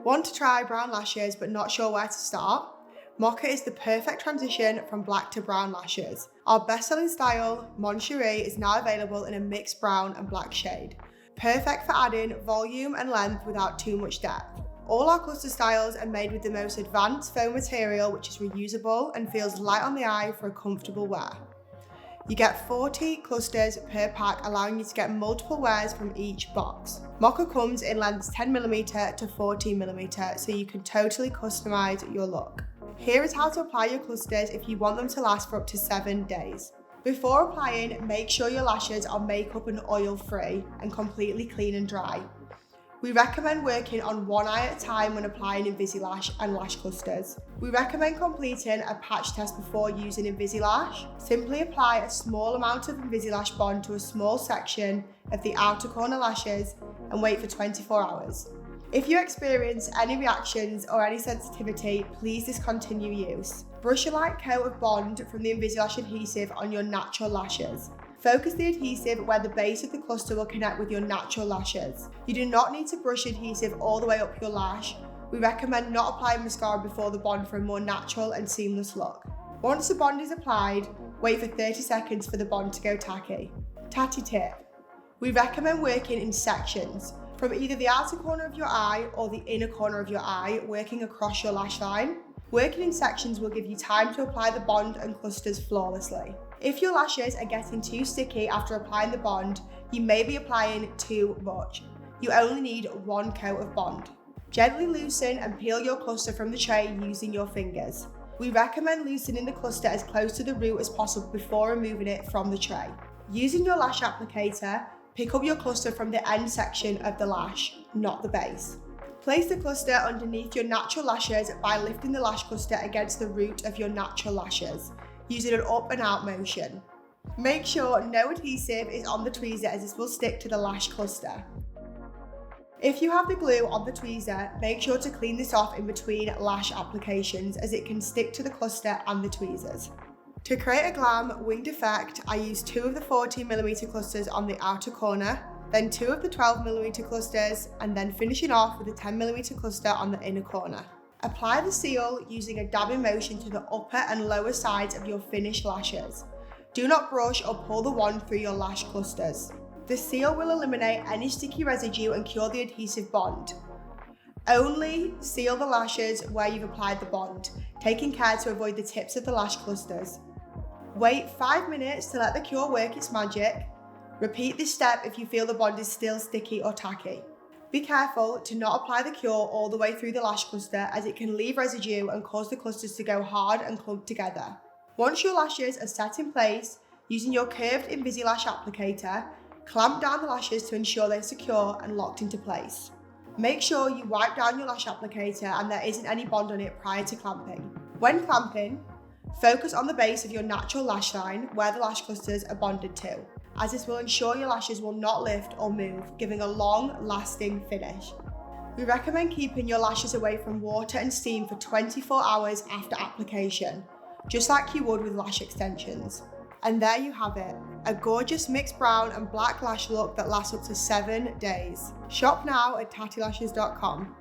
Want to try brown lashes but not sure where to start? Mocha is the perfect transition from black to brown lashes. Our best-selling style, Moncherie, is now available in a mixed brown and black shade. Perfect for adding volume and length without too much depth. All our cluster styles are made with the most advanced foam material, which is reusable and feels light on the eye for a comfortable wear. You get 40 clusters per pack, allowing you to get multiple wears from each box. Mocha comes in lengths 10mm to 14mm, so you can totally customize your look. Here is how to apply your clusters if you want them to last for up to 7 days. Before applying, make sure your lashes are makeup and oil free and completely clean and dry. We recommend working on one eye at a time when applying Invisi-Lash and lash clusters. We recommend completing a patch test before using Invisi-Lash. Simply apply a small amount of Invisi-Lash bond to a small section of the outer corner lashes and wait for 24 hours. If you experience any reactions or any sensitivity, please discontinue use. Brush a light coat of bond from the Invisi-Lash adhesive on your natural lashes. Focus the adhesive where the base of the cluster will connect with your natural lashes. You do not need to brush adhesive all the way up your lash. We recommend not applying mascara before the bond for a more natural and seamless look. Once the bond is applied, wait for 30 seconds for the bond to go tacky. TATTI tip. We recommend working in sections, from either the outer corner of your eye or the inner corner of your eye, working across your lash line. Working in sections will give you time to apply the bond and clusters flawlessly. If your lashes are getting too sticky after applying the bond, you may be applying too much. You only need one coat of bond. Gently loosen and peel your cluster from the tray using your fingers. We recommend loosening the cluster as close to the root as possible before removing it from the tray. Using your lash applicator, pick up your cluster from the end section of the lash, not the base. Place the cluster underneath your natural lashes by lifting the lash cluster against the root of your natural lashes, using an up and out motion. Make sure no adhesive is on the tweezer, as this will stick to the lash cluster. If you have the glue on the tweezer, make sure to clean this off in between lash applications, as it can stick to the cluster and the tweezers. To create a glam winged effect, I use 2 of the 14mm clusters on the outer corner, then 2 of the 12mm clusters, and then finishing off with a 10mm cluster on the inner corner. Apply the seal using a dabbing motion to the upper and lower sides of your finished lashes. Do not brush or pull the wand through your lash clusters. The seal will eliminate any sticky residue and cure the adhesive bond. Only seal the lashes where you've applied the bond, taking care to avoid the tips of the lash clusters. Wait 5 minutes to let the cure work its magic. Repeat this step if you feel the bond is still sticky or tacky. Be careful to not apply the cure all the way through the lash cluster, as it can leave residue and cause the clusters to go hard and clump together. Once your lashes are set in place, using your curved Invisi-Lash applicator, clamp down the lashes to ensure they're secure and locked into place. Make sure you wipe down your lash applicator and there isn't any bond on it prior to clamping. When clamping, focus on the base of your natural lash line where the lash clusters are bonded to, as this will ensure your lashes will not lift or move, giving a long, lasting finish. We recommend keeping your lashes away from water and steam for 24 hours after application, just like you would with lash extensions. And there you have it, a gorgeous mixed brown and black lash look that lasts up to 7 days. Shop now at tattilashes.com.